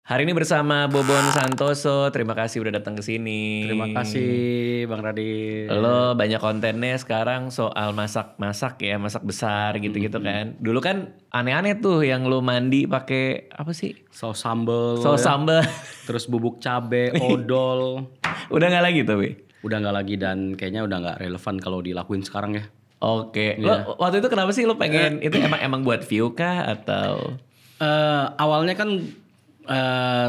Hari ini bersama Bobon Santoso. Terima kasih udah datang ke sini. Terima kasih Bang Radit. Lo banyak kontennya sekarang soal masak-masak ya, masak besar gitu-gitu kan. Dulu kan aneh-aneh tuh yang lo mandi pakai apa sih? Saus sambal. Saus sambal. Terus bubuk cabe, odol. Udah nggak lagi tapi. Udah nggak lagi dan kayaknya udah nggak relevan kalau dilakuin sekarang ya. Oke. Lo waktu itu kenapa sih lo pengen itu emang buat view kah atau? Awalnya kan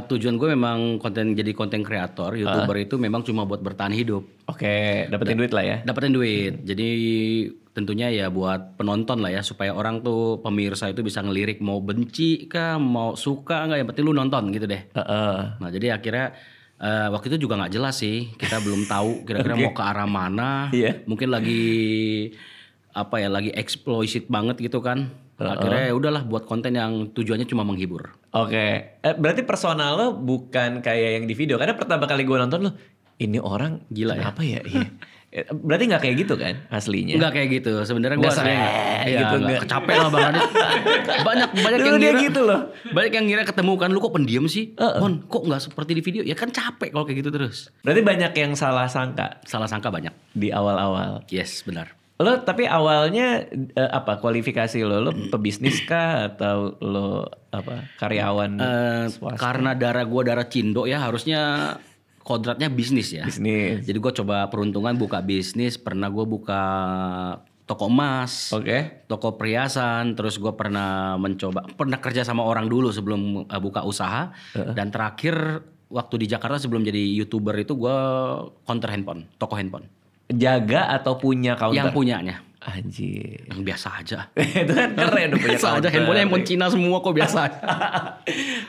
tujuan gue memang jadi konten kreator, YouTuber itu memang cuma buat bertahan hidup. Oke, dapetin duit lah ya. Dapetin duit. Jadi tentunya ya buat penonton lah ya, supaya orang tuh pemirsa itu bisa ngelirik mau benci kah, mau suka nggak, yang penting lu nonton gitu deh. Nah jadi akhirnya waktu itu juga nggak jelas sih, kita belum tahu kira-kira mau ke arah mana. Mungkin lagi lagi exploited banget gitu kan. Akhirnya ya udahlah buat konten yang tujuannya cuma menghibur. Oke. Berarti personal lo bukan kayak yang di video. Karena pertama kali gue nonton lo, ini orang gila kenapa ya? Iya. Berarti nggak kayak gitu kan aslinya? Nggak kayak gitu. Sebenarnya gue aslinya gitu, nggak capek lah Bang Radit. banyak dulu yang dia ngira gitu loh. Banyak yang ngira ketemu kan, lu kok pendiam sih? Bon, kok nggak seperti di video? Ya kan capek kalau kayak gitu terus. Berarti banyak yang salah sangka. Salah sangka banyak. Di awal-awal. Yes, benar. Lo tapi awalnya kualifikasi lo pebisnis kah atau lo karyawan swasta? Karena darah Cindo ya, harusnya kodratnya bisnis ya. Bisnis. Jadi gue coba peruntungan buka bisnis. Pernah gue buka toko emas, toko perhiasan. Terus gue pernah kerja sama orang dulu sebelum buka usaha. Dan terakhir waktu di Jakarta sebelum jadi YouTuber itu gue counter handphone, toko handphone. Jaga atau punya counter? Yang punyanya. Anjir. Yang biasa aja. Itu kan keren udah punya biasa aja, handphone Cina semua kok biasa aja.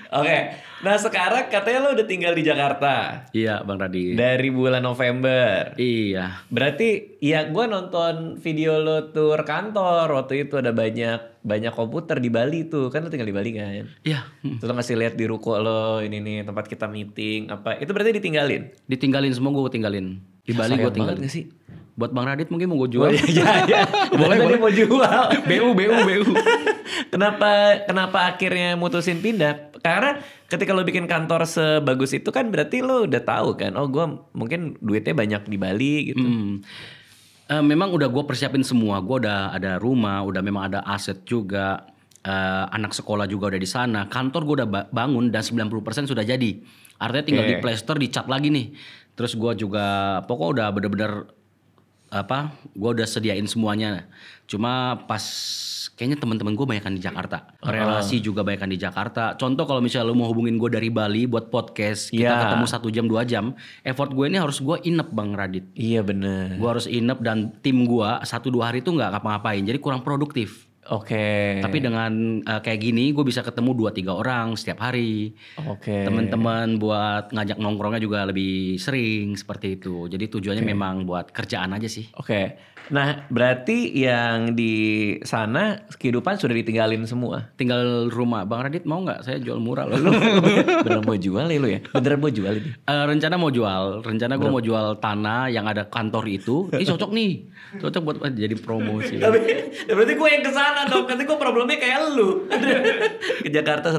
Oke. Nah sekarang katanya lo udah tinggal di Jakarta. Iya Bang Radit. Dari bulan November. Iya. Berarti ya gue nonton video lo tur kantor. Waktu itu ada banyak komputer di Bali tuh. Kan lo tinggal di Bali kan? Iya. Terus lo ngasih lihat di ruko lo, ini nih tempat kita meeting apa. Itu berarti ditinggalin? Ditinggalin semua, gue tinggalin. Di Bali gue tinggalin. Gak sih? Buat Bang Radit mungkin mau gue jual. Iya. boleh. Mau jual. BU. Kenapa akhirnya mutusin pindah? Karena ketika lo bikin kantor sebagus itu kan berarti lo udah tahu kan. Oh gue mungkin duitnya banyak di Bali gitu. Memang udah gue persiapin semua. Gue udah ada rumah, udah memang ada aset juga. Anak sekolah juga udah di sana. Kantor gue udah bangun dan 90% sudah jadi. Artinya tinggal di playstore, dicat lagi nih. Terus gue juga pokoknya udah bener-bener gue udah sediain semuanya. Cuma pas kayaknya teman-teman gue banyakan di Jakarta. Relasi juga banyakan di Jakarta. Contoh kalau misalnya lo mau hubungin gue dari Bali buat podcast, kita ketemu 1 jam 2 jam. Effort gue ini harus gue inep Bang Radit. Iya bener. Gue harus inep dan tim gue 1-2 hari itu gak ngapa-ngapain. Jadi kurang produktif. Oke. Tapi dengan kayak gini gue bisa ketemu 2-3 orang setiap hari. Oke. Teman-teman buat ngajak nongkrongnya juga lebih sering seperti itu. Jadi tujuannya memang buat kerjaan aja sih. Oke. Nah berarti yang di sana kehidupan sudah ditinggalin semua? Tinggal rumah. Bang Radit mau gak saya jual murah loh. Beneran mau jual ya lo ya? Beneran mau jual ini? Rencana mau jual. Rencana gue mau jual tanah yang ada kantor itu. Ini cocok nih. Cocok buat jadi promosi. Tapi berarti gue yang kesana dong. Nanti gue problemnya kayak lu. Ke Jakarta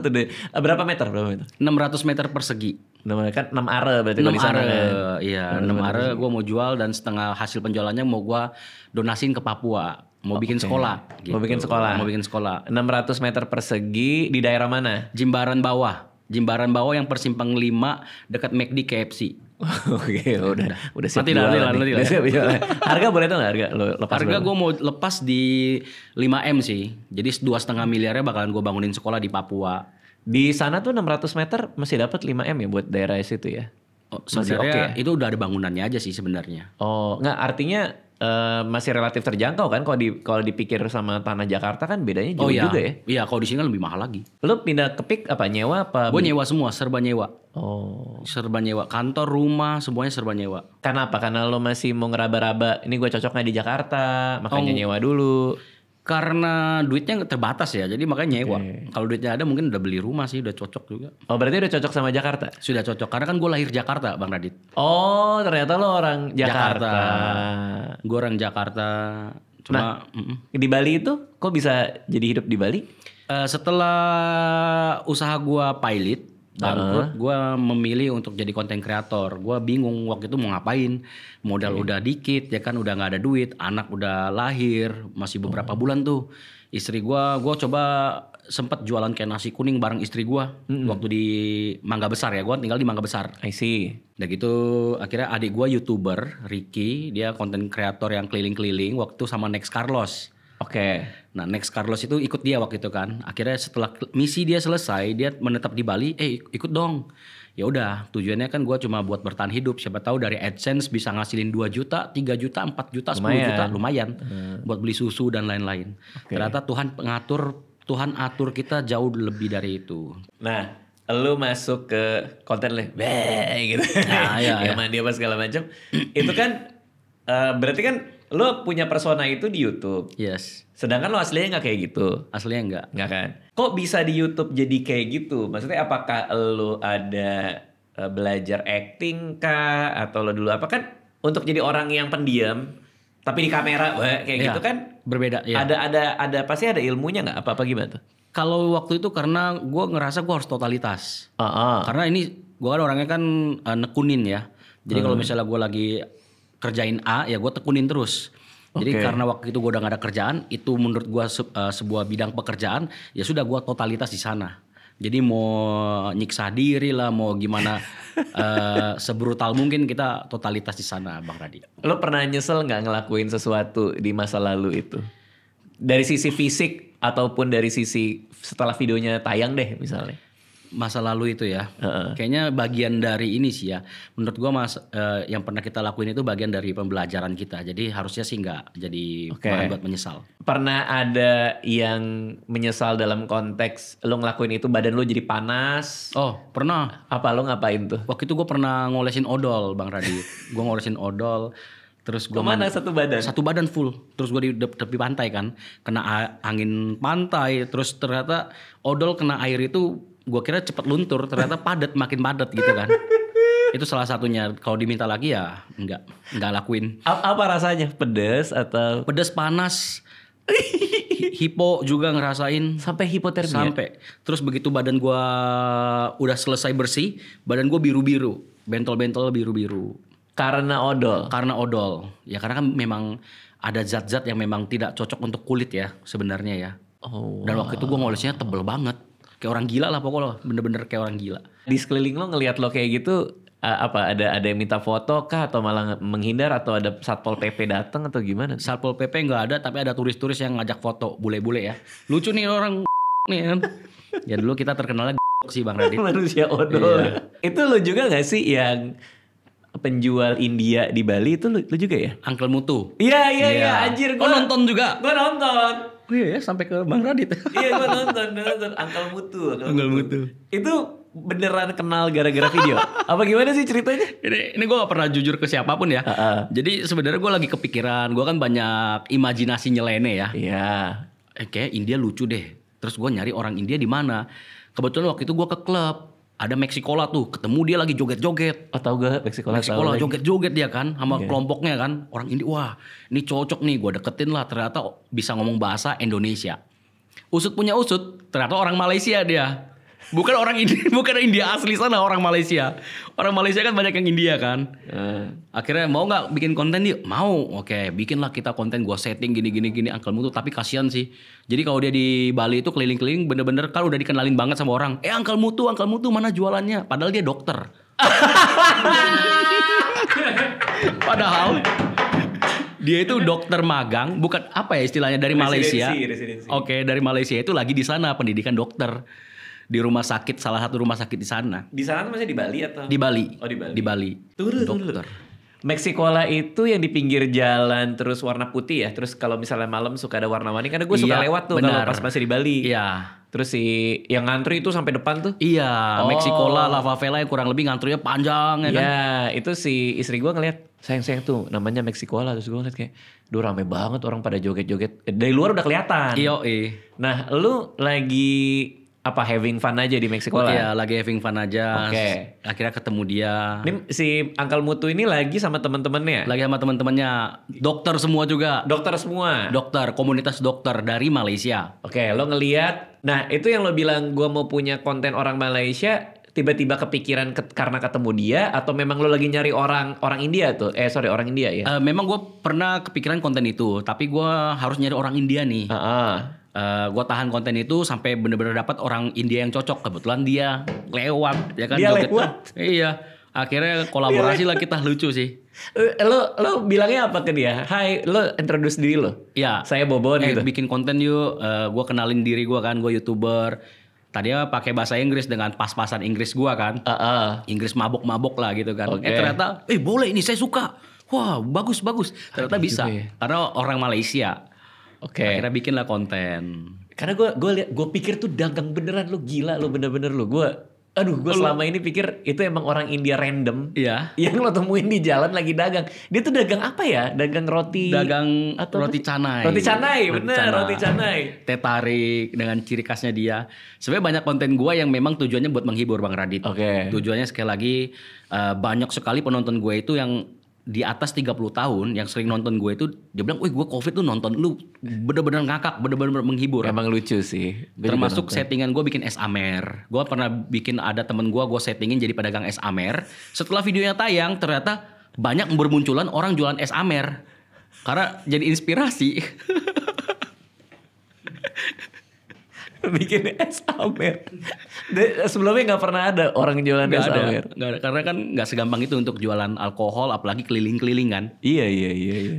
berapa meter? 600 meter persegi. Kan 6 are berarti kalau di sana kan. Iya 6 are gue mau jual dan setengah hasil penjualannya mau gue donasiin ke Papua. Mau bikin sekolah gitu. Mau bikin sekolah 600 meter persegi di daerah mana? Jimbaran Bawah yang persimpang 5 dekat McD KFC. Oke, udah siap nanti jualan. Harga boleh tau gak harga lo lepas? Harga gue mau lepas di 5M sih. Jadi 2,5 miliarnya bakalan gue bangunin sekolah di Papua. Di sana tuh 600 meter masih dapat 5M ya buat daerah situ ya? Sebenarnya itu udah ada bangunannya aja sih sebenarnya. Oh, nggak artinya masih relatif terjangkau kan kalau dipikir sama tanah Jakarta kan bedanya jauh juga ya? Iya, kalau di sini lebih mahal lagi. Lo pindah ke PIK apa nyewa apa? Gue nyewa semua, serba nyewa. Oh. Serba nyewa, kantor, rumah, semuanya serba nyewa. Kenapa? Karena lo masih mau ngeraba-raba, ini gue cocok nggak di Jakarta, makanya nyewa dulu. Karena duitnya terbatas ya, jadi makanya nyewa. Kalau duitnya ada mungkin udah beli rumah sih, udah cocok juga. Oh berarti udah cocok sama Jakarta? Sudah cocok, karena kan gue lahir Jakarta Bang Radit. Oh ternyata lo orang Jakarta. Gue orang Jakarta. Cuma di Bali itu kok bisa jadi hidup di Bali? Setelah usaha gue pilot, bangkrut, gue memilih untuk jadi konten kreator. Gue bingung waktu itu mau ngapain, modal udah dikit ya kan, udah nggak ada duit, anak udah lahir, masih beberapa bulan tuh. Istri gue coba sempat jualan kayak nasi kuning bareng istri gue waktu di Mangga Besar ya, gue tinggal di Mangga Besar. I see. Udah gitu akhirnya adik gue YouTuber, Ricky, dia konten kreator yang keliling-keliling waktu sama Next Carlos. Oke. Nah Next Carlos itu ikut dia waktu itu kan. Akhirnya setelah misi dia selesai, dia menetap di Bali. Ikut dong. Ya udah, tujuannya kan gue cuma buat bertahan hidup. Siapa tahu dari AdSense bisa ngasilin 2 juta, 3 juta, 4 juta, 10 juta, lumayan. Buat beli susu dan lain-lain. Ternyata Tuhan atur kita jauh lebih dari itu. Nah, lu masuk ke konten gitu. Nah, iya. Mandi apa segala macam. Itu kan berarti kan lu punya persona itu di YouTube. Yes. Sedangkan lu aslinya nggak kayak gitu. Aslinya enggak. Nggak kan? Kok bisa di YouTube jadi kayak gitu? Maksudnya apakah lu ada belajar acting kah? Atau lu dulu apa kan? Untuk jadi orang yang pendiam tapi di kamera kayak gitu kan? Berbeda. Ya. Ada pasti ada ilmunya nggak? Apa gimana tuh? Kalau waktu itu karena gue ngerasa gue harus totalitas. Karena ini gue kan orangnya kan nekunin ya. Jadi kalau misalnya gue lagi kerjain A ya gue tekunin terus. Jadi karena waktu itu gue udah gak ada kerjaan, itu menurut gue sebuah bidang pekerjaan, ya sudah gue totalitas di sana. Jadi mau nyiksa diri lah, mau gimana sebrutal mungkin kita totalitas di sana, Bang Radi. Lo pernah nyesel nggak ngelakuin sesuatu di masa lalu itu? Dari sisi fisik ataupun dari sisi setelah videonya tayang deh misalnya. Masa lalu itu ya, kayaknya bagian dari ini sih ya. Menurut gua yang pernah kita lakuin itu bagian dari pembelajaran kita. Jadi harusnya sih nggak jadi bahan buat menyesal. Pernah ada yang menyesal dalam konteks lo ngelakuin itu badan lo jadi panas? Oh pernah. Apa lo ngapain tuh? Waktu itu gue pernah ngolesin odol, Bang Radit. Gue ngolesin odol. Terus gue kemana satu badan? Satu badan full. Terus gue di tepi pantai kan, kena angin pantai. Terus ternyata odol kena air itu, gue kira cepet luntur, ternyata padat, makin padat gitu kan. Itu salah satunya. Kalau diminta lagi ya enggak lakuin. Apa rasanya? Pedas atau? Pedas, panas. Hipo juga ngerasain. Sampai hipotermia? Sampai. Terus begitu badan gue udah selesai bersih, badan gue biru-biru. Bentol-bentol biru-biru. Karena odol? Karena odol. Ya karena kan memang ada zat-zat yang memang tidak cocok untuk kulit ya sebenarnya ya. Dan waktu itu gue ngolesnya tebel banget. Kayak orang gila lah pokoknya, bener-bener kayak orang gila. Di sekeliling lo ngelihat lo kayak gitu, apa ada yang minta foto kah atau malah menghindar atau ada Satpol PP datang atau gimana? Satpol PP nggak ada, tapi ada turis-turis yang ngajak foto bule-bule ya. Lucu nih orang nih kan. Ya dulu kita terkenalnya sih Bang Radit. Manusia odol. Iya. Itu lo juga nggak sih yang penjual India di Bali itu lu juga ya? Uncle Mutu. Iya anjir gua nonton juga. Gua nonton. Oh iya ya sampai ke Bang Radit. Iya gua nonton Uncle Mutu. Itu beneran kenal gara-gara video. Apa gimana sih ceritanya? Ini gue gak pernah jujur ke siapapun ya. Jadi sebenarnya gue lagi kepikiran, gue kan banyak imajinasi nyeleneh ya. Iya. Kayak India lucu deh. Terus gue nyari orang India di mana. Kebetulan waktu itu gue ke klub. Ada Meksikola tuh, ketemu dia lagi joget-joget. Oh tau gak Meksikola joget-joget dia kan, sama kelompoknya kan. Orang India, wah ini cocok nih, gue deketin lah. Ternyata bisa ngomong bahasa Indonesia. Usut punya usut, ternyata orang Malaysia dia. Bukan orang India, bukan India asli sana, orang Malaysia. Orang Malaysia kan banyak yang India kan. Akhirnya mau nggak bikin konten yuk? Mau. Oke, bikinlah kita konten. Gua setting gini Uncle Mutu. Tapi kasihan sih. Jadi kalau dia di Bali itu keliling-keliling, bener-bener kan udah dikenalin banget sama orang. Uncle Mutu mana jualannya? Padahal dia dokter. Padahal dia itu dokter magang, bukan apa ya istilahnya dari Malaysia. Residensi. Oke, dari Malaysia itu lagi di sana pendidikan dokter. Di rumah sakit, salah satu rumah sakit di sana. Di sana masih di Bali atau? Di Bali. Oh di Bali. Di Bali. Dokter. Meksikola itu yang di pinggir jalan terus warna putih ya. Terus kalau misalnya malam suka ada warna-warni. Karena gue suka lewat tuh kalau pas masih di Bali. Iya. Terus yang ngantri itu sampai depan tuh. Iya. Meksikola, La Favela yang kurang lebih ngantrinya panjang ya kan. Iya. Itu si istri gue ngeliat. Sayang tuh namanya Meksikola. Terus gue ngeliat kayak. Duh rame banget orang pada joget-joget. Dari luar udah kelihatan. Iya. Nah lu lagi apa having fun aja di Meksikola? Iya lagi having fun aja. Oke. Akhirnya ketemu dia. Ini si Uncle Mutu ini lagi sama teman-temannya? Lagi sama teman-temannya. Dokter semua juga. Dokter semua? Dokter, komunitas dokter dari Malaysia. Oke, lo ngelihat. Nah itu yang lo bilang gue mau punya konten orang Malaysia. tiba-tiba kepikiran karena ketemu dia atau memang lo lagi nyari orang India tuh? Orang India ya. Memang gue pernah kepikiran konten itu, tapi gue harus nyari orang India nih. Gue tahan konten itu sampai bener-bener dapat orang India yang cocok. Kebetulan dia lewat, ya kan? Dia joget. lewat? Iya. Akhirnya kolaborasi lah kita, lucu sih. Lo bilangnya apa ke dia? Hai, lo introduce diri lo. Iya. Saya Bobon gitu. Bikin konten yuk. Gue kenalin diri gue kan, gue YouTuber. Tadinya pakai bahasa Inggris dengan pas-pasan Inggris gue kan. Inggris mabok-mabok lah gitu kan. Ternyata, boleh ini saya suka. Wah, bagus. Ternyata bisa. Ya? Karena orang Malaysia. Akhirnya bikin lah konten. Karena gue pikir tuh dagang beneran, lo gila, lo bener-bener lo. Gue selama ini pikir itu emang orang India random. Iya. Yang lo temuin di jalan lagi dagang. Dia tuh dagang apa ya? Dagang roti. Roti canai. Roti canai, bener. Roti canai. Teh tarik dengan ciri khasnya dia. Sebenarnya banyak konten gue yang memang tujuannya buat menghibur Bang Radit. Tujuannya sekali lagi banyak sekali penonton gue itu yang di atas 30 tahun yang sering nonton gue itu dia bilang, gue COVID tuh nonton lu bener-bener ngakak, bener-bener menghibur. Emang lucu sih. Termasuk settingan gue bikin es amer. Gue pernah bikin, ada temen gue settingin jadi pedagang es amer. Setelah videonya tayang ternyata banyak bermunculan orang jualan es amer. Karena jadi inspirasi. Bikin es amer. Sebelumnya gak pernah ada orang jualan es amer. Gak ada, karena kan gak segampang itu untuk jualan alkohol, apalagi keliling-keliling kan. Iya.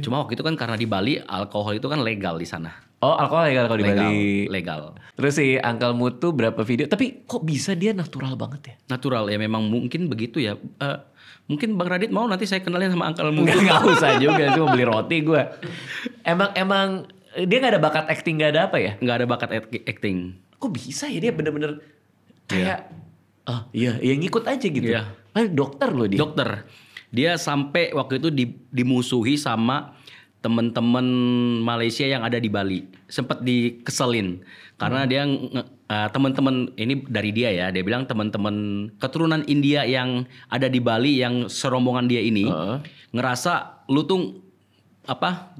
Cuma waktu itu kan karena di Bali alkohol itu kan legal di sana. Oh, alkohol legal kalau di Bali. Legal. Terus si Uncle Mutu berapa video? Tapi kok bisa dia natural banget ya? Natural ya, memang mungkin begitu ya. Mungkin Bang Radit mau nanti saya kenalin sama Uncle Mutu. Gak usah juga, cuma beli roti gue. Emang dia gak ada bakat acting, gak ada apa ya? Gak ada bakat acting. Kok bisa ya dia bener-bener kayak ngikut aja gitu. Iya. Dokter loh dia. Dokter. Dia sampai waktu itu dimusuhi sama teman-teman Malaysia yang ada di Bali. Sempat dikeselin karena dia teman-teman ini dari dia ya. Dia bilang teman-teman keturunan India yang ada di Bali yang serombongan dia ini ngerasa lu tuh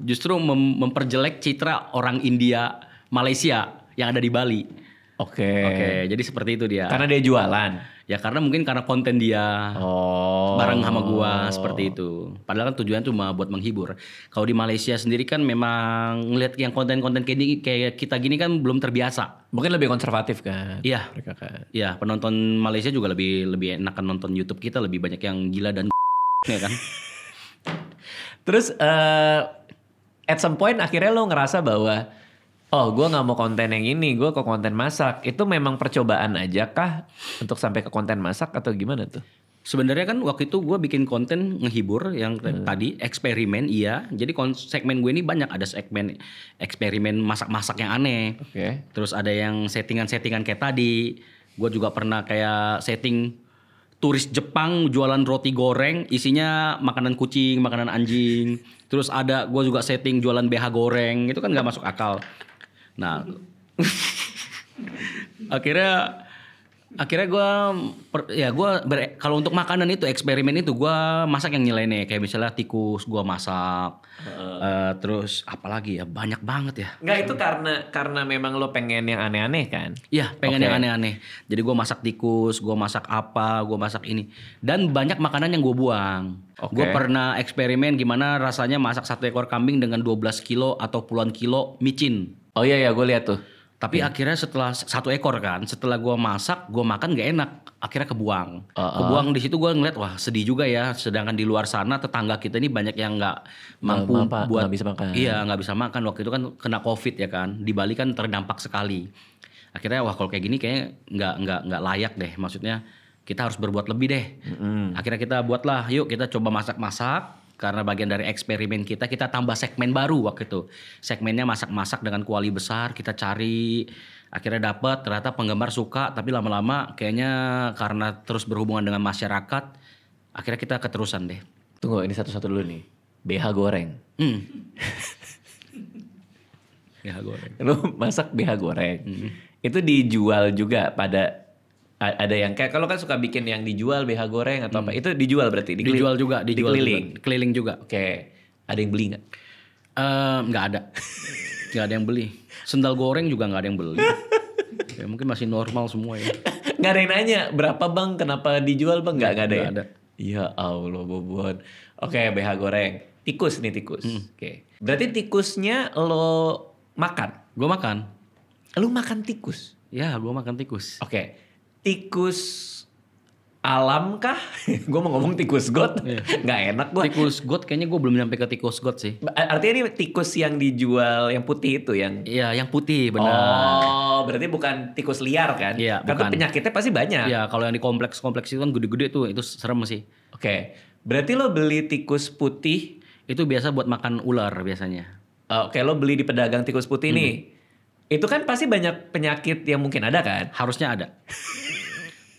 justru memperjelek citra orang India Malaysia yang ada di Bali. Oke, jadi seperti itu dia. Karena dia jualan. Ya karena mungkin karena konten dia bareng sama gua seperti itu. Padahal kan tujuan cuma buat menghibur. Kalau di Malaysia sendiri kan memang ngeliat yang konten-konten kayak kita gini kan belum terbiasa. Mungkin lebih konservatif kan. Iya. Mereka kan. Iya, penonton Malaysia juga lebih enakan nonton YouTube kita, lebih banyak yang gila dan ya kan. Terus at some point akhirnya lo ngerasa bahwa gue gak mau konten yang ini, gue ke konten masak. Itu memang percobaan aja kah untuk sampai ke konten masak atau gimana tuh? Sebenarnya kan waktu itu gue bikin konten ngehibur yang tadi eksperimen iya. Jadi segmen gue ini banyak, ada segmen eksperimen masak-masak yang aneh. Terus ada yang settingan-settingan kayak tadi. Gue juga pernah kayak setting turis Jepang jualan roti goreng isinya makanan kucing, makanan anjing. Terus ada gue juga setting jualan BH goreng, itu kan nggak masuk akal. Nah, akhirnya gue kalau untuk makanan itu eksperimen itu gue masak yang nyeleneh, kayak misalnya tikus gue masak. Terus apalagi ya, banyak banget ya. Enggak, itu karena memang lo pengen yang aneh-aneh kan? Iya, pengen yang aneh-aneh. Jadi gue masak tikus, gue masak apa, gue masak ini. Dan banyak makanan yang gue buang. Gue pernah eksperimen gimana rasanya masak 1 ekor kambing dengan 12 kilo atau puluhan kilo micin. Oh iya, gue lihat tuh. Tapi akhirnya setelah 1 ekor kan, setelah gue masak, gue makan gak enak. Akhirnya kebuang. Kebuang di situ gue ngeliat, wah sedih juga ya. Sedangkan di luar sana tetangga kita ini banyak yang gak mampu buat. Gak bisa makan. Iya, gak bisa makan. Waktu itu kan kena COVID ya kan. Di Bali kan terdampak sekali. Akhirnya wah kalau kayak gini kayaknya gak layak deh. Maksudnya kita harus berbuat lebih deh. Akhirnya kita buatlah, yuk kita coba masak-masak. Karena bagian dari eksperimen kita tambah segmen baru waktu itu. Segmennya masak-masak dengan kuali besar, kita cari, akhirnya dapat, ternyata penggemar suka, tapi lama-lama kayaknya karena terus berhubungan dengan masyarakat, akhirnya kita keterusan deh. Tunggu, ini satu-satu dulu nih. BH goreng. BH goreng. Lu masak BH goreng. Itu dijual juga ada yang kayak kalau kan suka bikin yang dijual BH goreng atau apa, itu dijual berarti? Dijual juga. Keliling juga. Oke. Ada yang beli nggak? Nggak ada. Nggak ada yang beli. Sendal goreng juga nggak ada yang beli. Ya, mungkin masih normal semua ya. Nggak ada yang nanya berapa bang, kenapa dijual bang? Nggak ada ya? Nggak ada. Ya Allah Bobon. Oke, BH goreng. Tikus nih tikus. Oke. Berarti tikusnya lo makan? Gue makan. Lo makan tikus? Ya, gue makan tikus. Oke. Tikus alam kah? Gue mau ngomong tikus got. Nggak enak gue. Tikus got kayaknya gue belum nyampe ke tikus got sih. Artinya ini tikus yang dijual yang putih itu yang... Iya, yang putih benar. Oh, berarti bukan tikus liar kan? Iya, Karena bukan. Penyakitnya pasti banyak. Iya, kalau yang di kompleks-kompleks itu kan gede-gede tuh, itu serem sih. Oke. Berarti lo beli tikus putih. Itu biasa buat makan ular biasanya. Oke, lo beli di pedagang tikus putih nih. Itu kan pasti banyak penyakit yang mungkin ada kan? Harusnya ada.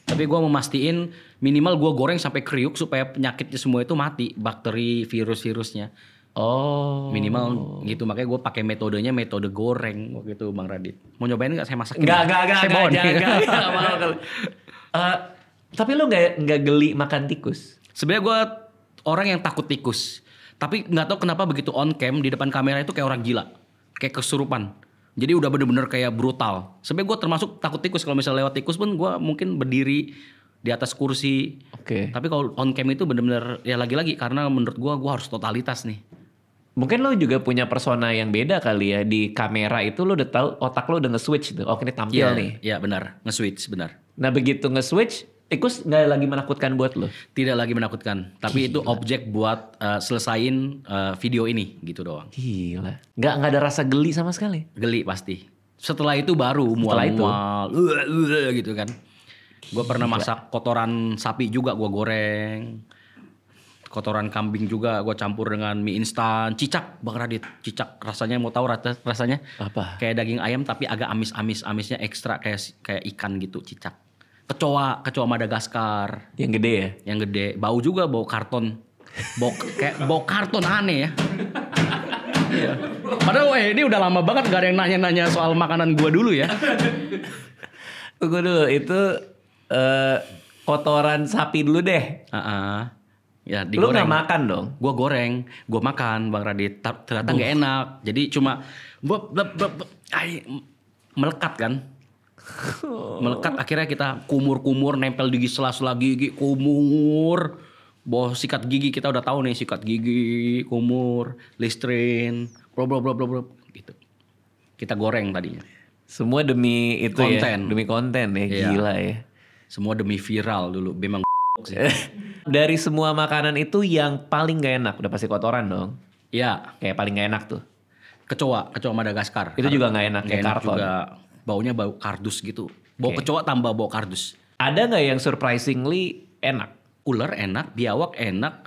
Tapi gue memastikan minimal gue goreng sampai kriuk supaya penyakitnya semua itu mati, bakteri, virus-virusnya. Oh. Minimal gitu, makanya gue pakai metodenya metode goreng gitu Bang Radit. Mau nyobain nggak saya masakin? Enggak, Saya bawa nih. enggak mau kalau. Tapi lo nggak geli makan tikus? Sebenarnya gue orang yang takut tikus. Tapi nggak tahu kenapa begitu on cam di depan kamera itu kayak orang gila. Kayak kesurupan. Jadi udah bener-bener kayak brutal. Sebenarnya gue termasuk takut tikus. Kalau misalnya lewat tikus pun gue mungkin berdiri di atas kursi. Oke. Tapi kalau on cam itu bener-bener ya lagi-lagi karena menurut gue harus totalitas nih. Mungkin lo juga punya persona yang beda kali ya. Di kamera itu lo udah tahu, otak lo udah nge-switch tuh. Oh ini tampil nih. Iya benar, nge-switch benar. Nah begitu nge-switch, tikus nggak lagi menakutkan buat lo? Tidak lagi menakutkan. Tapi itu objek buat selesain video ini gitu doang. Gila. Nggak ada rasa geli sama sekali? Geli pasti. Setelah itu baru Setelah itu? mual-mual gitu kan. Gue pernah masak kotoran sapi juga gue goreng. Kotoran kambing juga gue campur dengan mie instan. Cicak Bang Radit. Cicak rasanya mau tahu rasanya? Apa? Kayak daging ayam tapi agak amis-amis. Amisnya ekstra kayak ikan gitu cicak. Kecoa Madagaskar. Yang gede ya? Yang gede. Bau juga bau karton. Kayak bau karton aneh ya. Iya. Padahal ini udah lama banget gak ada yang nanya-nanya soal makanan gue dulu ya. Tunggu dulu, itu kotoran sapi dulu deh. Ya Lu digoreng. nggak makan dong? Gue goreng, gue makan Bang Radit. Ternyata nggak enak. Jadi cuma melekat kan. Melekat akhirnya kita kumur-kumur nempel di sela-sela gigi, kumur. Bawa sikat gigi kita udah tahu nih sikat gigi, kumur, Listerine, bla gitu. Kita goreng tadinya. Semua demi itu Konten. ya, demi konten ya, Iya. gila ya. Semua demi viral dulu. Memang sih. Dari semua makanan itu yang paling gak enak, udah pasti kotoran dong. Ya, Kayak paling gak enak tuh. kecoa Madagaskar. Itu juga gak enak, Nggak kayak enak karton. juga. Baunya bau kardus gitu. Bau Oke. kecoa tambah bau kardus. Ada gak yang surprisingly enak? Ular enak, biawak enak,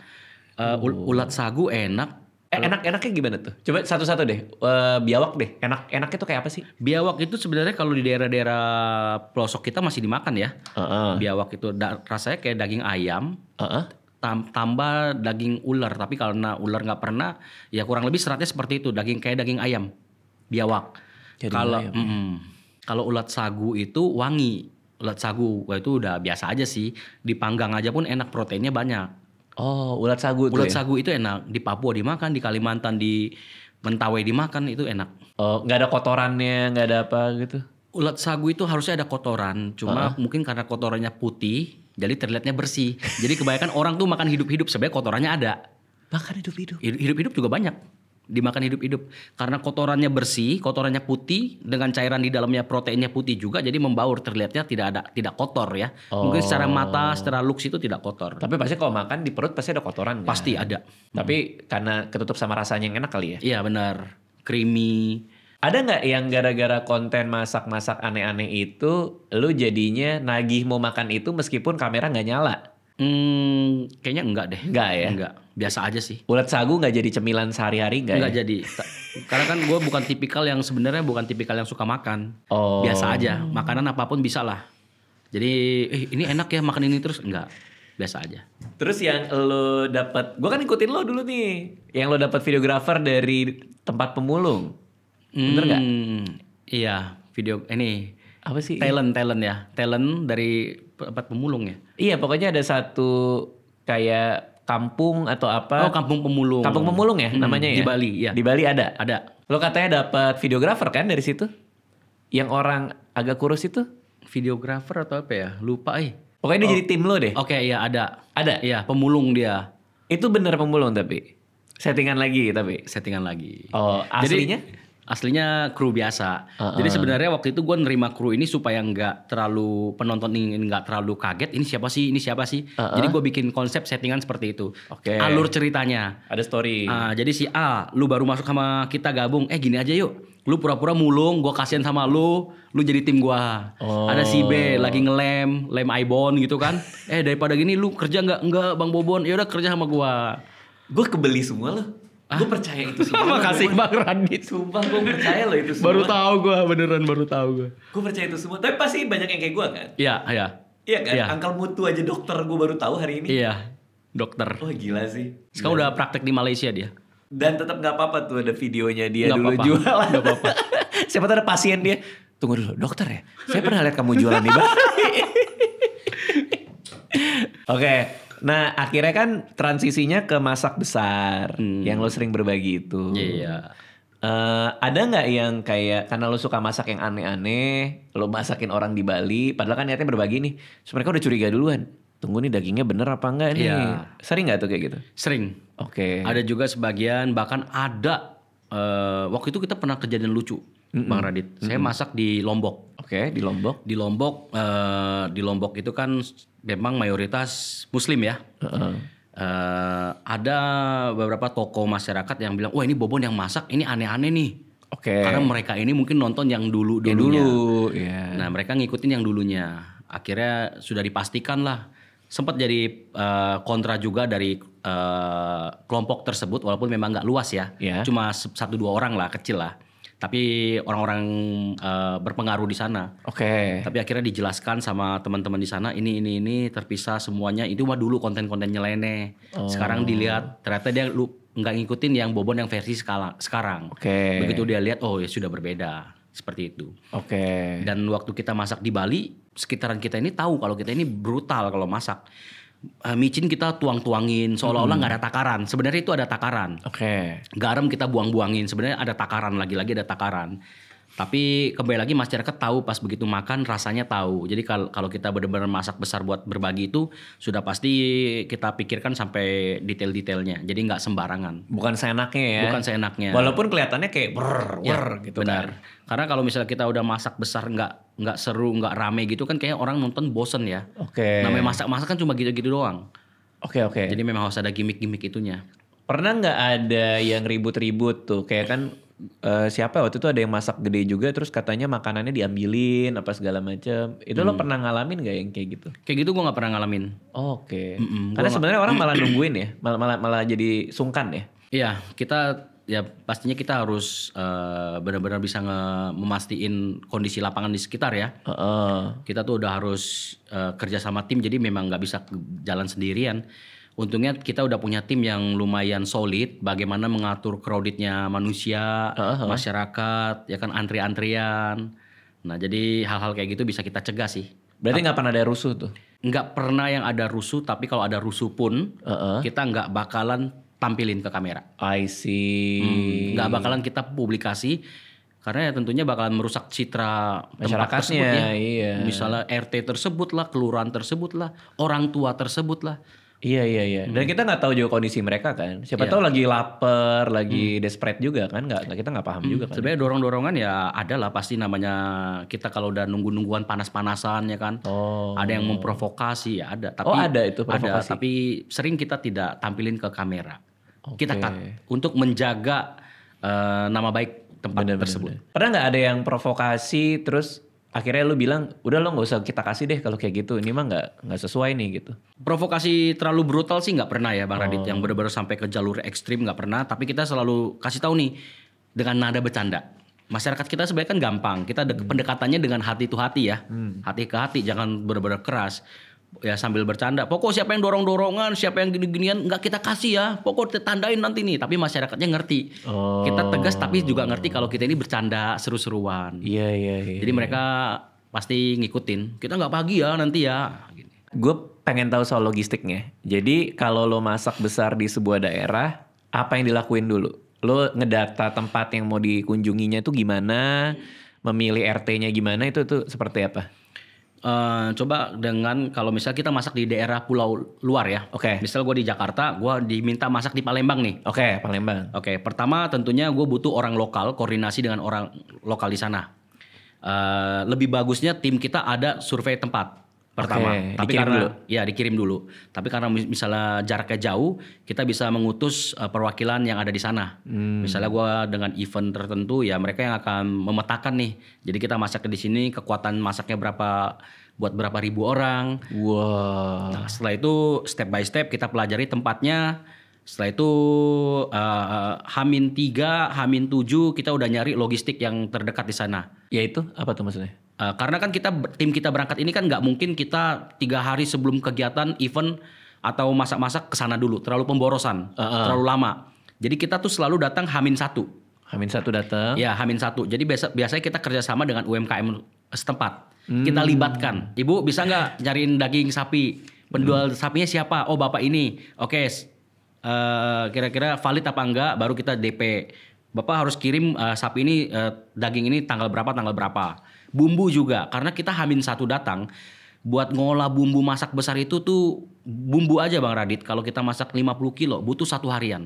ulat sagu enak. Enak-enaknya gimana tuh? Coba satu-satu deh. Biawak deh. Enaknya tuh kayak apa sih? Biawak itu sebenarnya kalau di daerah-daerah pelosok kita masih dimakan ya. Biawak itu rasanya kayak daging ayam, tambah daging ular. Tapi karena ular nggak pernah, ya kurang lebih seratnya seperti itu. Kayak daging ayam, biawak. Kalau kalau ulat sagu itu wangi. Ulat sagu itu udah biasa aja sih. Dipanggang aja pun enak, proteinnya banyak. Oh, ulat sagu tuh Ulat ya? sagu itu enak. Di Papua dimakan, di Kalimantan, di Mentawai dimakan, itu enak. Oh, nggak ada kotorannya, nggak ada apa gitu? Ulat sagu itu harusnya ada kotoran, cuma mungkin karena kotorannya putih, jadi terlihatnya bersih. Jadi kebanyakan orang tuh makan hidup-hidup, sebenarnya kotorannya ada. Makan hidup-hidup? Hidup-hidup juga banyak. Dimakan hidup-hidup. Karena kotorannya bersih, kotorannya putih, dengan cairan di dalamnya proteinnya putih juga, jadi membaur, terlihatnya tidak kotor ya. Mungkin secara mata, secara looks itu tidak kotor. Tapi pasti kalau makan di perut pasti ada kotoran kan? Pasti ada. Tapi karena ketutup sama rasanya yang enak kali ya? Iya benar. Creamy. Ada nggak yang gara-gara konten masak-masak aneh-aneh itu, lu jadinya nagih mau makan itu meskipun kamera nggak nyala? Kayaknya enggak deh. Nggak ya? Enggak. Biasa aja sih. Ulat sagu nggak jadi cemilan sehari-hari nggak Enggak ya? jadi. Karena kan gue bukan tipikal yang sebenarnya bukan tipikal yang suka makan. Oh. Biasa aja. Makanan apapun bisa lah. Jadi ini enak ya makan ini terus. Enggak. Biasa aja. Terus yang lo dapat, gue kan ikutin lo dulu nih, yang lo dapat videografer dari tempat pemulung, bener nggak? Iya. Video ini. Apa sih? Talent ya. Talent dari tempat pemulung ya. Iya, pokoknya ada satu kayak kampung atau apa? Oh, kampung pemulung. Kampung pemulung ya namanya ya? Di Bali, ya. Di Bali ada? Ada. Lo katanya dapat videografer kan dari situ? Yang orang agak kurus itu? videografer atau apa ya? Lupa Pokoknya dia jadi tim lo deh. Oke, iya ada. Ada? Iya, pemulung dia. Itu bener pemulung tapi? Settingan lagi tapi? Settingan lagi. Oh, aslinya? Jadi, aslinya kru biasa. Jadi sebenarnya waktu itu gue nerima kru ini supaya nggak terlalu penonton ini nggak terlalu kaget. Ini siapa sih? Ini siapa sih? Jadi gue bikin konsep settingan seperti itu. Oke. Alur ceritanya. Ada story. Jadi si A, lu baru masuk sama kita gabung. Gini aja yuk. Lu pura-pura mulung, gue kasihan sama lu jadi tim gue. Ada si B lagi lem ibon gitu kan. Daripada gini lu kerja nggak? Enggak Bang Bobon. Ya udah kerja sama gue. Gue kebeli semua loh. Gue percaya itu semua. Makasih Bang Radit. Sumpah gue percaya loh itu semua. Baru tahu gue, beneran baru tahu gue. Gue percaya itu semua. Tapi pasti banyak yang kayak gue kan? Iya. Iya kan? Iya. Angkal Mutu aja dokter gue baru tahu hari ini. Iya, dokter. Oh gila sih. Sekarang udah praktek di Malaysia dia. Dan tetap gak apa-apa tuh ada videonya dia Nggak dulu apa-apa. jualan. Nggak apa-apa. Siapa tahu ada pasien dia. Tunggu dulu dokter ya. Saya pernah lihat kamu jualan di Bali. Oke. Nah akhirnya kan transisinya ke masak besar. Yang lo sering berbagi itu. Iya. Ada nggak yang kayak karena lo suka masak yang aneh-aneh, lo masakin orang di Bali, padahal kan niatnya berbagi nih, so mereka udah curiga duluan. Tunggu nih dagingnya bener apa enggak nih? Iya. Sering nggak tuh kayak gitu? Sering. Oke. Ada juga sebagian, bahkan ada waktu itu kita pernah kejadian lucu, Bang Radit. Saya masak di Lombok. Oke, di Lombok. Di Lombok itu kan memang mayoritas Muslim ya. Ada beberapa tokoh masyarakat yang bilang, wah ini Bobon yang masak, ini aneh-aneh nih. Oke. Karena mereka ini mungkin nonton yang dulunya. Iya. Nah mereka ngikutin yang dulunya. Akhirnya sudah dipastikan lah. Sempat jadi kontra juga dari kelompok tersebut, walaupun memang nggak luas ya. Iya. Cuma 1-2 orang lah, kecil lah. Tapi orang-orang berpengaruh di sana. Oke. Tapi akhirnya dijelaskan sama teman-teman di sana, ini terpisah semuanya. Itu mah dulu konten-konten nyeleneh. Sekarang dilihat ternyata dia nggak ngikutin yang Bobon yang versi sekarang. Oke. Begitu dia lihat, oh ya sudah berbeda. Seperti itu. Oke. Dan waktu kita masak di Bali, sekitaran kita ini tahu kalau kita ini brutal kalau masak. Micin kita tuang-tuangin seolah-olah nggak ada takaran. Sebenarnya itu ada takaran. Oke. Garam kita buang-buangin. Sebenarnya ada takaran, lagi-lagi ada takaran. Tapi kembali lagi masyarakat tahu pas begitu makan rasanya tahu. Jadi kalau kita benar-benar masak besar buat berbagi itu sudah pasti kita pikirkan sampai detail-detailnya. Jadi nggak sembarangan. Bukan seenaknya ya. Bukan seenaknya. Walaupun kelihatannya kayak gitu benar. kan. Karena kalau misalnya kita udah masak besar nggak seru, nggak rame gitu kan kayak orang nonton bosen ya. Oke. Namanya masak-masak kan cuma gitu-gitu doang. Oke. Jadi memang harus ada gimmick-gimmick itunya. Pernah nggak ada yang ribut-ribut tuh kayak kan siapa waktu itu ada yang masak gede juga terus katanya makanannya diambilin apa segala macam. Itu lo pernah ngalamin nggak yang kayak gitu? Kayak gitu gue nggak pernah ngalamin. Oke. Karena sebenarnya orang malah nungguin ya, malah jadi sungkan ya. Iya, kita ya pastinya kita harus benar-benar bisa memastikan kondisi lapangan di sekitar ya. Kita tuh udah harus kerja sama tim, jadi memang nggak bisa jalan sendirian. Untungnya kita udah punya tim yang lumayan solid, bagaimana mengatur crowdednya manusia, masyarakat, ya kan antri-antrian. Nah jadi hal-hal kayak gitu bisa kita cegah sih. Berarti nggak pernah ada rusuh tuh? Nggak pernah yang ada rusuh, tapi kalau ada rusuh pun kita nggak bakalan tampilin ke kamera. I see. Nggak bakalan kita publikasi karena ya tentunya bakalan merusak citra tempat tersebut ya. Iya. Misalnya RT tersebut lah, kelurahan tersebut lah, orang tua tersebut lah. Iya. Dan kita nggak tahu juga kondisi mereka kan. Siapa tahu lagi lapar, lagi desperate juga kan? Kita nggak paham juga kan. Sebenarnya dorong-dorongan ya ada lah pasti namanya kita kalau udah nunggu-nungguan panas-panasan ya kan. Ada yang memprovokasi ya ada. Tapi ada itu provokasi. Ada, tapi sering kita tidak tampilin ke kamera. Kita cut untuk menjaga nama baik tempat tersebut. Pernah nggak ada yang provokasi terus akhirnya lu bilang udah lo nggak usah kita kasih deh kalau kayak gitu, ini mah nggak sesuai nih gitu. Provokasi terlalu brutal sih nggak pernah ya Bang Radit, yang benar-benar sampai ke jalur ekstrim nggak pernah. Tapi kita selalu kasih tahu nih dengan nada bercanda. Masyarakat kita sebenarnya kan gampang, kita pendekatannya dengan hati to hati ya, hati ke hati, jangan benar-benar keras. Ya sambil bercanda, pokok siapa yang dorong-dorongan, siapa yang gini-ginian nggak kita kasih ya, pokok tandain nanti nih. Tapi masyarakatnya ngerti, kita tegas tapi juga ngerti kalau kita ini bercanda seru-seruan. Iya. Jadi mereka pasti ngikutin, kita nggak pagi ya nanti ya. Gue pengen tahu soal logistiknya. Jadi kalau lo masak besar di sebuah daerah, apa yang dilakuin dulu? Lo ngedata tempat yang mau dikunjunginya itu gimana, memilih RT-nya gimana, itu seperti apa? Coba dengan kalau misal kita masak di daerah pulau luar ya. Oke. Misal gue di Jakarta, gue diminta masak di Palembang nih. Oke, Palembang. Oke, pertama tentunya gue butuh orang lokal, koordinasi dengan orang lokal di sana. Lebih bagusnya tim kita ada survei tempat pertama. Oke, Tapi dikirim karena dulu. ya dikirim dulu. Tapi karena misalnya jaraknya jauh, kita bisa mengutus perwakilan yang ada di sana. Misalnya gue dengan event tertentu, ya mereka yang akan memetakan nih. Jadi kita masak di sini, kekuatan masaknya berapa buat berapa ribu orang. Wow. Nah, setelah itu step by step kita pelajari tempatnya. Setelah itu H-3, H-7 kita udah nyari logistik yang terdekat di sana. Yaitu apa tuh maksudnya? Karena kan tim kita berangkat ini kan nggak mungkin kita 3 hari sebelum kegiatan event atau masak-masak ke sana dulu, terlalu pemborosan, terlalu lama. Jadi kita tuh selalu datang H-1. H-1 datang. Ya H-1. Jadi biasanya kita kerjasama dengan UMKM setempat. Kita libatkan. Ibu bisa nggak nyariin daging sapi? Penjual sapinya siapa? Oh bapak ini. Oke. Kira-kira valid apa enggak? Baru kita DP. Bapak harus kirim sapi ini, daging ini tanggal berapa? Bumbu juga, karena kita H-1 datang, buat ngolah bumbu masak besar itu tuh bumbu aja Bang Radit. Kalau kita masak 50 kilo butuh 1 harian.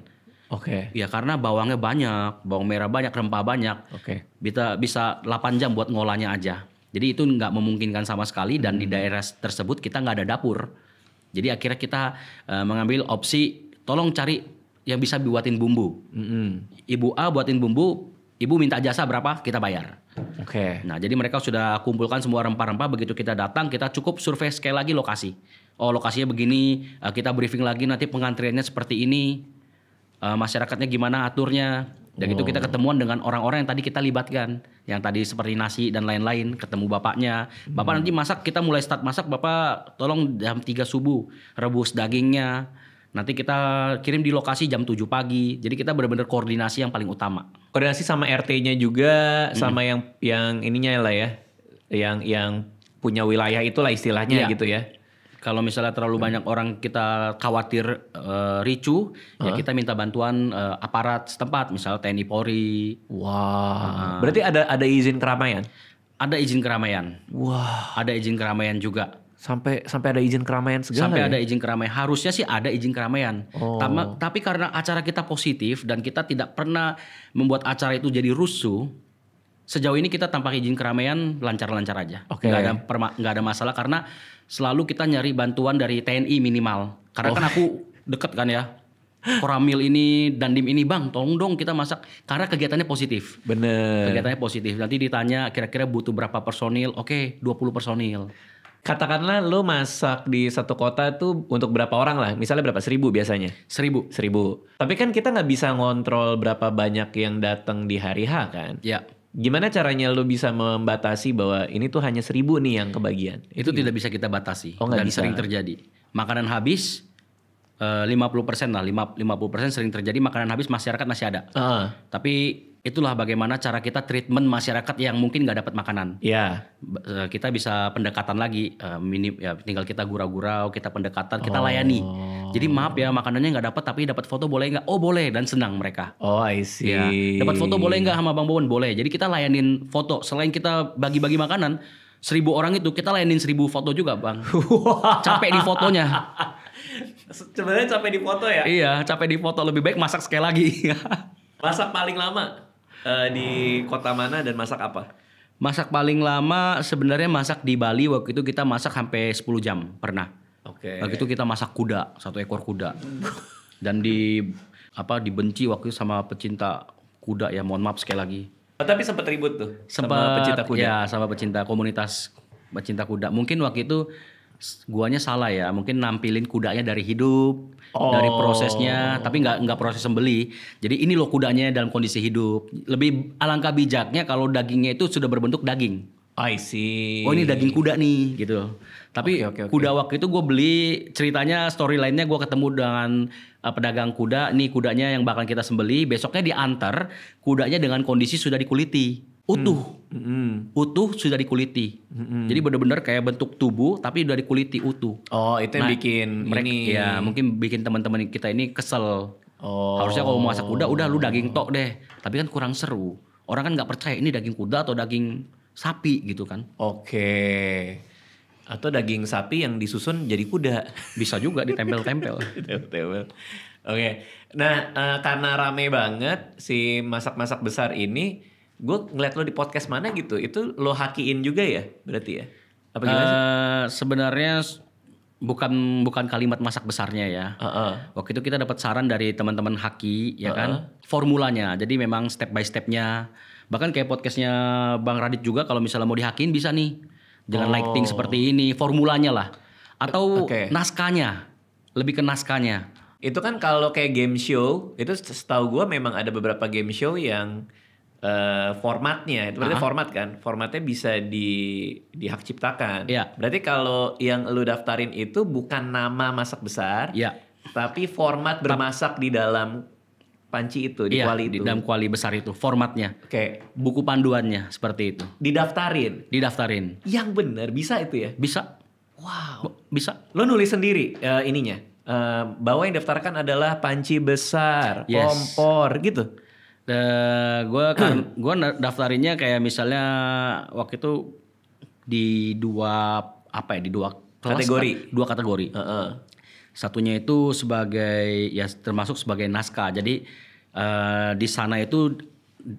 Oke. Ya karena bawangnya banyak, bawang merah banyak, rempah banyak. Oke. Bisa 8 jam buat ngolahnya aja. Jadi itu nggak memungkinkan sama sekali dan di daerah tersebut kita nggak ada dapur. Jadi akhirnya kita mengambil opsi, tolong cari yang bisa buatin bumbu. Ibu A buatin bumbu, ibu minta jasa berapa, kita bayar. Oke. Nah, jadi mereka sudah kumpulkan semua rempah-rempah. Begitu kita datang, kita cukup survei sekali lagi lokasi. Oh, lokasinya begini. Kita briefing lagi nanti pengantriannya seperti ini. Masyarakatnya gimana aturnya. Dan itu kita ketemuan dengan orang-orang yang tadi kita libatkan. Yang tadi seperti nasi dan lain-lain. Ketemu bapaknya. Bapak nanti masak, kita mulai start masak. Bapak tolong jam 3 subuh. Rebus dagingnya. Nanti kita kirim di lokasi jam 7 pagi. Jadi kita benar-benar koordinasi yang paling utama. Koordinasi sama RT-nya juga, sama yang ininya lah ya. Yang punya wilayah itulah istilahnya gitu ya. Kalau misalnya terlalu banyak orang kita khawatir ricu, ya kita minta bantuan aparat setempat, misalnya TNI Polri. Wah. Berarti ada izin keramaian? Ada izin keramaian. Wah. Ada izin keramaian juga. Sampai ada izin keramaian segala Sampai ya? ada izin keramaian. Harusnya sih ada izin keramaian. Tapi karena acara kita positif dan kita tidak pernah membuat acara itu jadi rusuh, sejauh ini kita tanpa izin keramaian lancar-lancar aja. Oke. Nggak ada masalah karena selalu kita nyari bantuan dari TNI minimal. Karena kan aku deket kan ya. Koramil ini, Dandim ini, Bang tolong dong kita masak. Karena kegiatannya positif. Bener. Kegiatannya positif. Nanti ditanya kira-kira butuh berapa personil. Oke, 20 personil. Katakanlah lo masak di satu kota tuh untuk berapa orang lah? Misalnya berapa? 1.000 biasanya? 1.000. 1.000. Tapi kan kita nggak bisa ngontrol berapa banyak yang datang di hari H kan? Ya. Gimana caranya lo bisa membatasi bahwa ini tuh hanya 1.000 nih yang kebagian? Itu tidak bisa kita batasi. Oh, nggak dan bisa. sering terjadi. Makanan habis 50% lah. 50% sering terjadi makanan habis, masyarakat masih ada. Tapi itulah bagaimana cara kita treatment masyarakat yang mungkin nggak dapat makanan. Iya. Kita bisa pendekatan lagi, tinggal kita gurau-gurau, kita pendekatan, kita layani. Jadi maaf ya makanannya nggak dapat, tapi dapat foto boleh nggak? Oh boleh, dan senang mereka. Oh I see. Ya, dapat foto boleh nggak sama Bang Bobon? Boleh. Jadi kita layanin foto. Selain kita bagi-bagi makanan, 1.000 orang itu kita layanin 1.000 foto juga Bang. Capek di fotonya. Sebenarnya capek di foto ya? Iya, capek di foto. Lebih baik masak sekali lagi. Masak paling lama di kota mana dan masak apa? Masak paling lama sebenarnya masak di Bali. Waktu itu kita masak sampai 10 jam pernah. Oke. Waktu itu kita masak kuda, 1 ekor kuda. Dan dibenci waktu itu sama pecinta kuda ya. Mohon maaf sekali lagi. Oh, tapi sempat ribut tuh sama pecinta kuda. Ya, sama pecinta komunitas pecinta kuda. Mungkin waktu itu guanya salah ya. Mungkin nampilin kudanya dari hidup, dari prosesnya, tapi nggak proses sembeli. Jadi ini loh kudanya dalam kondisi hidup. Lebih alangkah bijaknya kalau dagingnya itu sudah berbentuk daging. I see. Oh ini daging kuda nih gitu. Tapi Oke. kuda waktu itu gue beli, ceritanya storyline-nya gue ketemu dengan pedagang kuda. Nih kudanya yang bakal kita sembeli. Besoknya diantar kudanya dengan kondisi sudah dikuliti. Utuh sudah dikuliti. Jadi benar-benar kayak bentuk tubuh tapi udah dikuliti utuh. Oh itu yang bikin ini. Ya mungkin bikin teman-teman kita ini kesel. Oh. Harusnya kalau mau masak kuda udah lu daging tok deh. Tapi kan kurang seru. Orang kan nggak percaya ini daging kuda atau daging sapi gitu kan. Oke. Atau daging sapi yang disusun jadi kuda. Bisa juga ditempel-tempel. Betul. Oke. Nah, karena rame banget si masak-masak besar ini, gue ngeliat lo di podcast mana gitu, itu lo hakiin juga ya berarti ya? Apa gimana sih? Sebenarnya bukan kalimat masak besarnya ya. Waktu itu kita dapat saran dari teman-teman haki ya kan, formulanya. Jadi memang step by stepnya. Bahkan kayak podcastnya Bang Radit juga kalau misalnya mau dihakiin bisa nih. Dengan lighting seperti ini, formulanya lah. Atau naskahnya, lebih ke naskahnya. Itu kan kalau kayak game show, itu setahu gue memang ada beberapa game show yang formatnya, itu berarti format kan? Formatnya bisa dihak ciptakan. Iya. Berarti kalau yang lu daftarin itu bukan nama masak besar, tapi format bermasak di dalam panci itu, di kuali itu. Di dalam kuali besar itu, formatnya. Oke. Buku panduannya seperti itu. Didaftarin. Yang benar bisa itu ya? Bisa. Wow. Bisa. Lo nulis sendiri ininya. Bahwa yang daftarkan adalah panci besar, kompor gitu. Gue daftarinnya kayak misalnya waktu itu di dua kelas, kategori. Dua kategori. Satunya itu sebagai ya termasuk sebagai naskah. Jadi di sana itu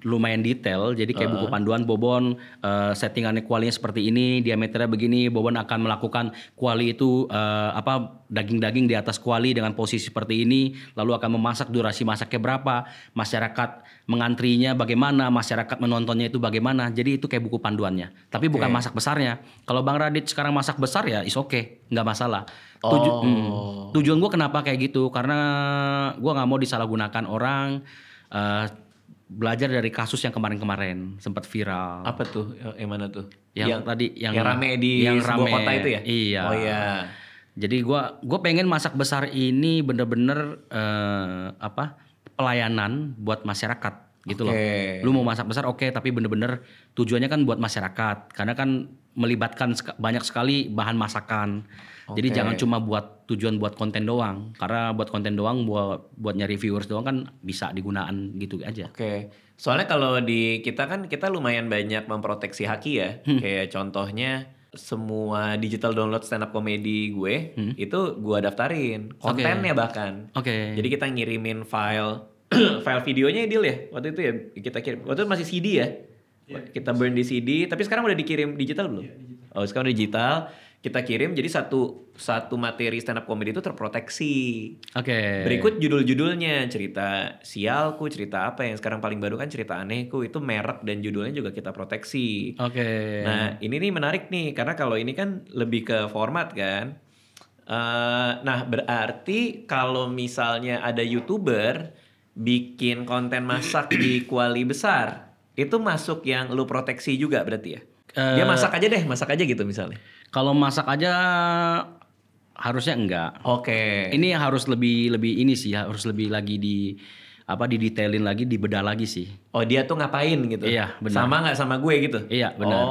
lumayan detail. Jadi kayak buku panduan Bobon settingannya kualinya seperti ini, diameternya begini. Bobon akan melakukan kuali itu daging-daging di atas kuali dengan posisi seperti ini. Lalu akan memasak, durasi masaknya berapa, masyarakat mengantrinya bagaimana, masyarakat menontonnya itu bagaimana. Jadi itu kayak buku panduannya. Tapi bukan masak besarnya. Kalau Bang Radit sekarang masak besar ya is oke, nggak masalah. Tujuan gue kenapa kayak gitu? Karena gue nggak mau disalahgunakan orang. Belajar dari kasus yang kemarin-kemarin sempat viral. Apa tuh? Yang mana tuh? Yang rame di sebuah kota itu ya? Iya. Oh iya. Jadi gue pengen masak besar ini bener-bener pelayanan buat masyarakat gitu loh. Lu mau masak besar oke, tapi bener-bener tujuannya kan buat masyarakat. Karena kan melibatkan banyak sekali bahan masakan. Jadi jangan cuma buat tujuan buat konten doang. Karena buat konten doang buat nyari viewers doang kan bisa digunakan gitu aja. Soalnya kalau di kita kan kita lumayan banyak memproteksi haki ya. Kayak contohnya semua digital download stand up comedy gue itu gue daftarin kontennya bahkan. Jadi kita ngirimin file file videonya deal ya. Waktu itu ya kita kirim. Waktu itu masih CD ya. Kita burn di CD, tapi sekarang udah dikirim digital belum? Oh, sekarang udah digital. Kita kirim jadi satu materi stand up comedy itu terproteksi. Berikut judul-judulnya, cerita sialku, cerita apa yang sekarang paling baru kan cerita anehku, itu merek dan judulnya juga kita proteksi. Nah, ini nih menarik nih karena kalau ini kan lebih ke format kan. Nah, berarti kalau misalnya ada YouTuber bikin konten masak di kuali besar, itu masuk yang lu proteksi juga berarti ya? Dia masak aja gitu misalnya. Kalau masak aja harusnya enggak. Ini harus lebih ini sih, harus lebih lagi didetailin lagi, dibedah lagi sih. Oh, dia tuh ngapain gitu? Iya, benar. Sama nggak sama gue gitu? Iya, benar.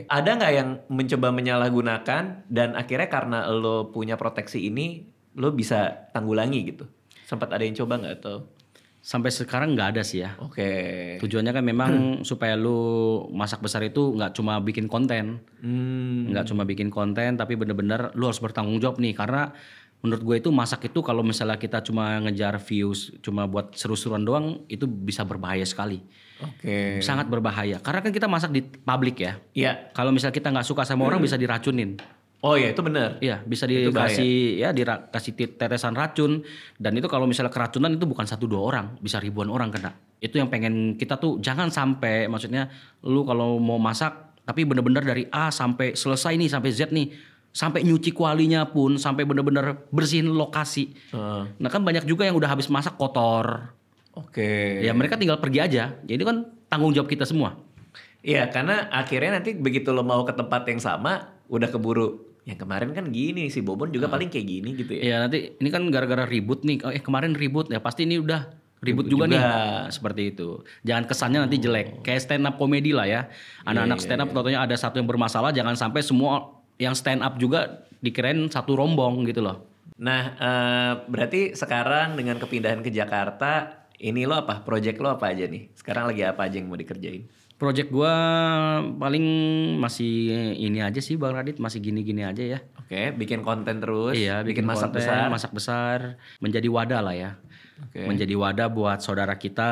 Ada nggak yang mencoba menyalahgunakan dan akhirnya karena lo punya proteksi ini, lo bisa tanggulangi gitu? Sempat ada yang coba nggak atau? Sampai sekarang nggak ada sih ya. Tujuannya kan memang supaya lu masak besar itu nggak cuma bikin konten, tapi bener-bener lu harus bertanggung jawab nih. Karena menurut gue itu masak itu kalau misalnya kita cuma ngejar views, cuma buat seru-seruan doang, itu bisa berbahaya sekali. Sangat berbahaya. Karena kan kita masak di publik ya. Iya. Kalau misalnya kita nggak suka sama orang bisa diracunin. Oh iya, itu benar. Iya, bisa dikasih tetesan racun, dan itu kalau misalnya keracunan itu bukan 1-2 orang, bisa ribuan orang kena. Itu yang pengen kita tuh jangan sampai, maksudnya lu kalau mau masak tapi bener-bener dari A sampai selesai nih, sampai Z nih, sampai nyuci kualinya pun, sampai bener-bener bersihin lokasi. Nah kan banyak juga yang udah habis masak kotor. Ya mereka tinggal pergi aja. Jadi kan tanggung jawab kita semua. Iya, karena akhirnya nanti begitu lo mau ke tempat yang sama, udah keburu. Yang kemarin kan gini, si Bobon juga paling kayak gini gitu ya. Iya, nanti ini kan gara-gara ribut nih. Kemarin ribut, ya pasti ini udah ribut juga nih. Seperti itu. Jangan kesannya nanti jelek. Kayak stand up comedy lah ya. Anak-anak stand up contohnya ada satu yang bermasalah, jangan sampai semua yang stand up juga dikirain satu rombong gitu loh. Nah, berarti sekarang dengan kepindahan ke Jakarta, ini lo apa? Project lo apa aja nih? Sekarang lagi apa aja yang mau dikerjain? Project gua paling masih ini aja sih Bang Radit, masih gini-gini aja ya. Oke, bikin konten terus. Iya, bikin masak konten, besar. masak besar, menjadi wadah lah ya. Oke. Menjadi wadah buat saudara kita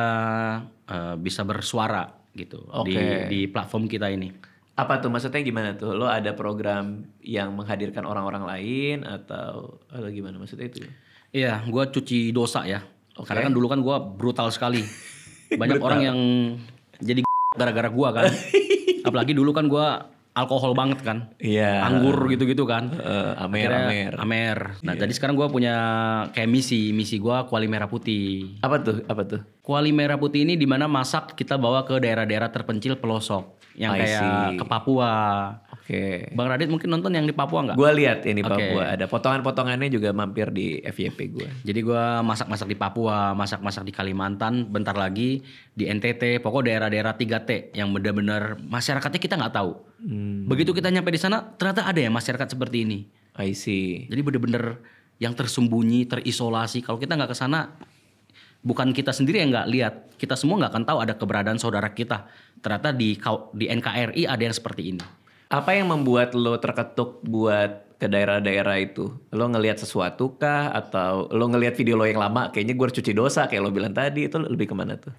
bisa bersuara gitu Oke. di platform kita ini. Apa tuh maksudnya gimana tuh? Lo ada program yang menghadirkan orang-orang lain atau gimana maksudnya itu? Iya, gua cuci dosa ya. Oke. Karena kan dulu kan gua brutal sekali. Banyak Brutal. orang yang jadi gara-gara gua kan. Apalagi dulu kan gua alkohol banget kan. Iya. Anggur gitu-gitu kan. Amer. Akhirnya Amer. Nah, jadi sekarang gua punya kayak misi gua kuali merah putih. Apa tuh? Kuali merah putih ini dimana masak kita bawa ke daerah-daerah terpencil pelosok. Yang I kayak see. ke Papua. Oke. Bang Radit mungkin nonton yang di Papua nggak? Gua lihat ini Oke. Papua ada potongan-potongannya juga mampir di FYP gua. Jadi gua masak-masak di Papua, masak-masak di Kalimantan, bentar lagi di NTT, pokok daerah-daerah 3T yang benar-benar masyarakatnya kita nggak tahu. Begitu kita nyampe di sana, ternyata ada ya masyarakat seperti ini. I see. Jadi benar-benar yang tersembunyi, terisolasi. Kalau kita nggak ke sana, bukan kita sendiri yang nggak lihat, kita semua nggak akan tahu ada keberadaan saudara kita. Ternyata di NKRI ada yang seperti ini. Apa yang membuat lo terketuk buat ke daerah-daerah itu? Lo ngelihat sesuatu kah? Atau lo ngelihat video lo yang lama? Kayaknya gue harus cuci dosa kayak lo bilang tadi. Itu lebih kemana tuh?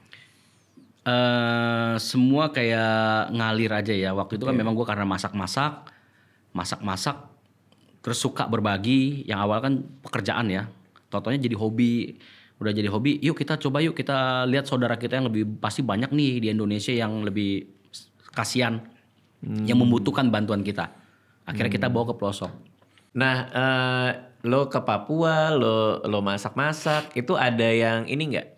Semua kayak ngalir aja ya. Waktu itu kan memang gue karena masak-masak, terus suka berbagi. Yang awal kan pekerjaan ya, totonya jadi hobi. Udah jadi hobi, yuk kita lihat saudara kita yang lebih pasti banyak nih di Indonesia yang lebih kasihan, yang membutuhkan bantuan kita. Akhirnya kita bawa ke pelosok. Nah, lo ke Papua, lo masak-masak, itu ada yang ini nggak?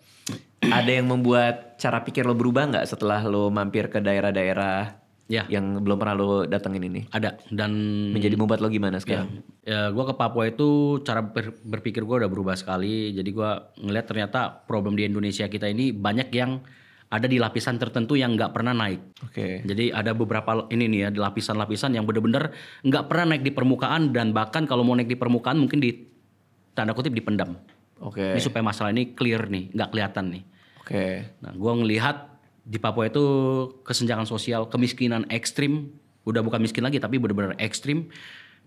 Ada yang membuat cara pikir lo berubah nggak setelah lo mampir ke daerah-daerah Ya. yang belum pernah lo datengin ini? Ada dan Menjadi membuat lo gimana sekarang? gue ke Papua itu cara berpikir gue udah berubah sekali. Jadi gue ngeliat ternyata problem di Indonesia kita ini banyak yang ada di lapisan tertentu yang nggak pernah naik. Oke. Jadi ada beberapa ini nih ya, di lapisan-lapisan yang bener-bener nggak pernah naik di permukaan dan bahkan kalau mau naik di permukaan mungkin di tanda kutip dipendam. Oke. Ini supaya masalah ini clear nih, nggak kelihatan nih. Oke. Nah, gue ngelihat di Papua itu kesenjangan sosial, kemiskinan ekstrim, udah bukan miskin lagi tapi benar-benar ekstrim,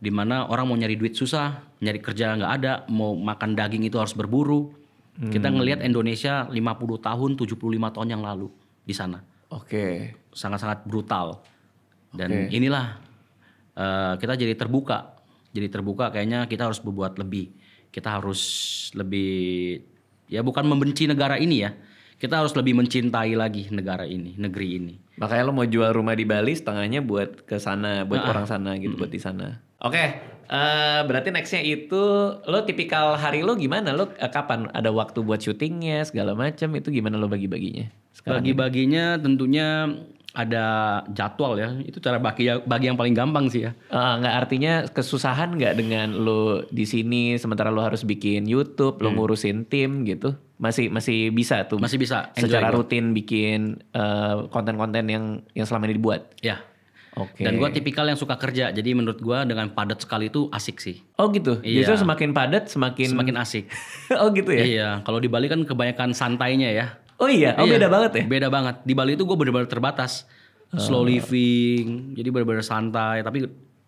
di mana orang mau nyari duit susah, nyari kerja nggak ada, mau makan daging itu harus berburu. Kita ngelihat Indonesia 50 tahun, 75 tahun yang lalu di sana, Oke. sangat-sangat brutal. Dan inilah kita jadi terbuka, kayaknya kita harus berbuat lebih, kita harus lebih, ya bukan membenci negara ini ya. Kita harus lebih mencintai lagi negara ini, negeri ini. Makanya lo mau jual rumah di Bali setengahnya buat ke sana, buat orang sana gitu, buat di sana. Oke, berarti nextnya itu lo tipikal hari lo gimana? Lo kapan ada waktu buat syutingnya segala macam itu gimana lo bagi-baginya? Bagi-baginya tentunya ada jadwal ya. Itu cara bagi yang paling gampang sih ya. Nggak artinya kesusahan nggak dengan lo di sini sementara lo harus bikin YouTube, lo ngurusin tim gitu? Masih bisa tuh. Masih bisa. Enjoy Secara gua. rutin bikin konten-konten yang selama ini dibuat. Ya. Oke. Dan gue tipikal yang suka kerja. Jadi menurut gue dengan padat sekali itu asik sih. Oh gitu. Iya. Justru semakin padat semakin asik. Oh gitu ya. Iya. Kalau di Bali kan kebanyakan santainya ya. Oh iya. Oh Iya, beda banget ya. Beda banget. Di Bali itu gue benar-benar terbatas. Slow living. Jadi benar-benar santai.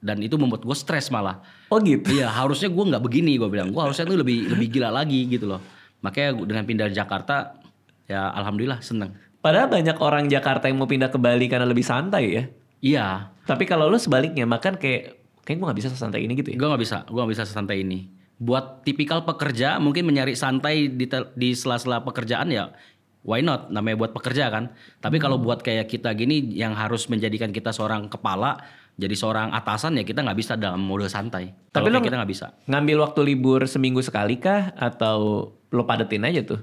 Dan itu membuat gue stres malah. Oh gitu. Iya, harusnya gue nggak begini, gue bilang. Gue harusnya tuh lebih gila lagi gitu loh. Makanya dengan pindah ke Jakarta, ya alhamdulillah seneng. Padahal banyak orang Jakarta yang mau pindah ke Bali karena lebih santai ya. Iya, Tapi kalau lu sebaliknya makan kayak gue gak bisa sesantai ini gitu ya. gue nggak bisa sesantai ini. Buat tipikal pekerja mungkin mencari santai di sela-sela pekerjaan ya, why not? Namanya buat pekerja kan. Tapi kalau buat kayak kita gini yang harus menjadikan kita seorang kepala, jadi seorang atasan ya kita nggak bisa dalam mode santai. Tapi Kalau lo kayak kita nggak bisa. Ngambil waktu libur seminggu sekali kah atau lo padetin aja tuh?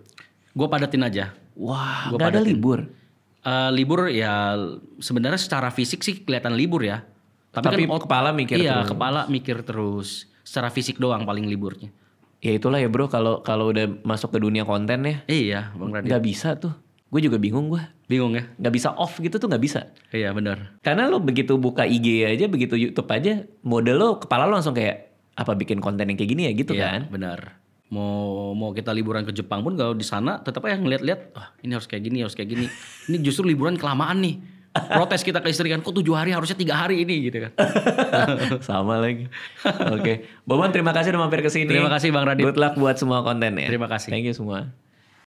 Gue padetin aja. Wah, Gua gak ada padetin. libur. Libur ya sebenarnya secara fisik sih kelihatan libur ya. Tapi kan kepala mikir iya, terus. kepala mikir terus. Secara fisik doang paling liburnya. Ya itulah ya bro, kalau udah masuk ke dunia konten ya, Iya, Bang Radit. nggak bisa tuh. Gue juga bingung gue. Bingung ya? Nggak bisa off gitu tuh nggak bisa. Iya, benar. Karena lo begitu buka IG aja, begitu YouTube aja, mode lo, kepala lo langsung kayak apa bikin konten yang kayak gini ya gitu Iya, kan? benar. Mau kita liburan ke Jepang pun kalau di sana tetap aja ngeliat-liat, ini harus kayak gini, harus kayak gini. Ini justru liburan kelamaan nih. Protes kita ke istri kan, kok 7 hari harusnya 3 hari ini gitu kan. Sama lagi. Oke. Boban terima kasih udah mampir ke sini. Terima kasih Bang Radit. Good luck buat semua kontennya. Terima kasih. Thank you semua.